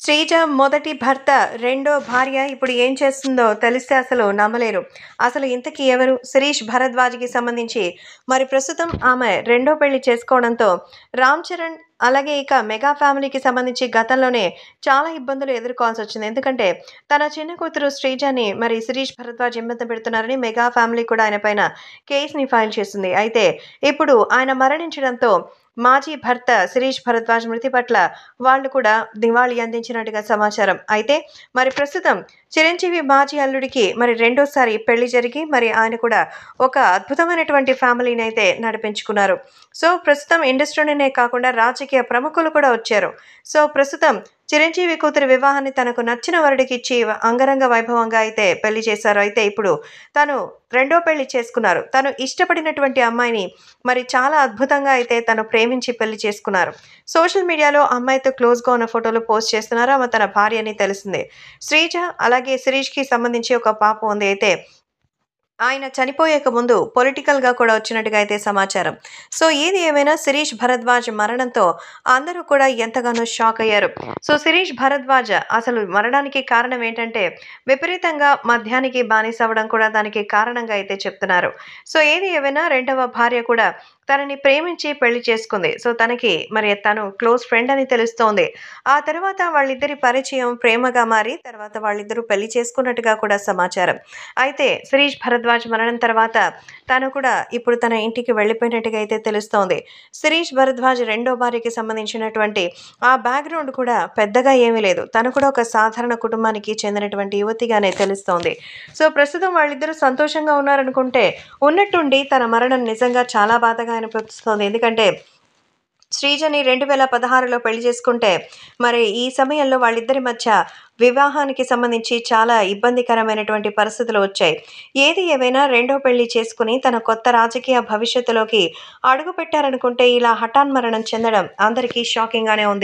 శ్రీజ మొదటి భర్త, రెండో భార్య ఇప్పుడు ఏం చేస్తుందో తెలిస్తే అసలు నమ్మలేరు. అసలు ఇంతకీ ఎవరు? శిరీష్ భరద్వాజ్‌కి సంబంధించి మరి ప్రస్తుతం ఆమె రెండో పెళ్లి చేసుకోవడంతో రామ్ చరణ్ అలాగే ఇక మెగా ఫ్యామిలీకి సంబంధించి గతంలోనే చాలా ఇబ్బందులు ఎదుర్కోవాల్సొచ్చింది. ఎందుకంటే తన చిన్న కూతురు శ్రీజని మరి శిరీష్ భరద్వాజ్ ఇబ్బంది పెడుతున్నారని మెగా ఫ్యామిలీ కూడా ఆయన పైన కేస్‌ని ఫైల్ చేసింది. అయితే ఇప్పుడు ఆయన మరణించడంతో మాజీ భర్త శిరీష్ భరద్వాజ్ మృతి పట్ల వాళ్ళు కూడా నివాళి అందించినట్టుగా సమాచారం. అయితే మరి ప్రస్తుతం చిరంజీవి మాజీ అల్లుడికి మరి రెండోసారి పెళ్లి జరిగి మరి ఆయన కూడా ఒక అద్భుతమైనటువంటి ఫ్యామిలీనైతే నడిపించుకున్నారు. సో ప్రస్తుతం ఇండస్ట్రీలోనే కాకుండా రాజకీయ ప్రముఖులు కూడా వచ్చారు. సో ప్రస్తుతం చిరంజీవి కూతురి వివాహాన్ని తనకు నచ్చిన వరుడికి ఇచ్చి అంగరంగ వైభవంగా అయితే పెళ్లి చేశారు. అయితే ఇప్పుడు తను రెండో పెళ్లి చేసుకున్నారు. తను ఇష్టపడినటువంటి అమ్మాయిని మరి చాలా అద్భుతంగా అయితే తను ప్రేమించి పెళ్లి చేసుకున్నారు. సోషల్ మీడియాలో అమ్మాయితో క్లోజ్‌గా ఉన్న ఫోటోలు పోస్ట్ చేస్తున్నారు. ఆమె తన భార్య అని తెలిసింది. శ్రీజ అలాగే శిరీష్‌కి సంబంధించి ఒక పాప ఉంది. అయితే ఆయన చనిపోయేక ముందు పొలిటికల్‌గా కూడా వచ్చినట్టుగా అయితే సమాచారం. సో ఏది ఏమైనా శిరీష్ భరద్వాజ్ మరణంతో అందరూ కూడా ఎంతగానో షాక్ అయ్యారు. సో శిరీష్ భరద్వాజ్ అసలు మరణానికి కారణం ఏంటంటే విపరీతంగా మద్యానికి బానిస అవ్వడం కూడా దానికి కారణంగా అయితే చెప్తున్నారు. సో ఏది ఏమైనా రెండవ భార్య కూడా తనని ప్రేమించి పెళ్లి చేసుకుంది. సో తనకి మరి తను క్లోజ్ ఫ్రెండ్ అని తెలుస్తోంది. ఆ తర్వాత వాళ్ళిద్దరి పరిచయం ప్రేమగా మారి తర్వాత వాళ్ళిద్దరూ పెళ్లి చేసుకున్నట్టుగా కూడా సమాచారం. అయితే శిరీష్ భరద్వాజ్ మరణం తర్వాత తను కూడా ఇప్పుడు తన ఇంటికి వెళ్ళిపోయినట్టుగా అయితే తెలుస్తోంది. శిరీష్ భరద్వాజ్ రెండో భార్యకి సంబంధించినటువంటి ఆ బ్యాక్‌గ్రౌండ్ కూడా పెద్దగా ఏమీ లేదు. తను కూడా ఒక సాధారణ కుటుంబానికి చెందినటువంటి యువతిగానే తెలుస్తోంది. సో ప్రస్తుతం వాళ్ళిద్దరూ సంతోషంగా ఉన్నారనుకుంటే ఉన్నట్టుండి తన మరణం నిజంగా చాలా బాధగా అనిపిస్తోంది. ఎందుకంటే శ్రీజని 2016లో పెళ్లి చేసుకుంటే మరి ఈ సమయంలో వాళ్ళిద్దరి మధ్య వివాహానికి సంబంధించి చాలా ఇబ్బందికరమైనటువంటి పరిస్థితులు వచ్చాయి. ఏది ఏమైనా రెండో పెళ్లి చేసుకుని తన కొత్త రాజకీయ భవిష్యత్తులోకి అడుగుపెట్టారనుకుంటే ఇలా హఠాన్మరణం చెందడం అందరికీ షాకింగ్‌గానే ఉంది.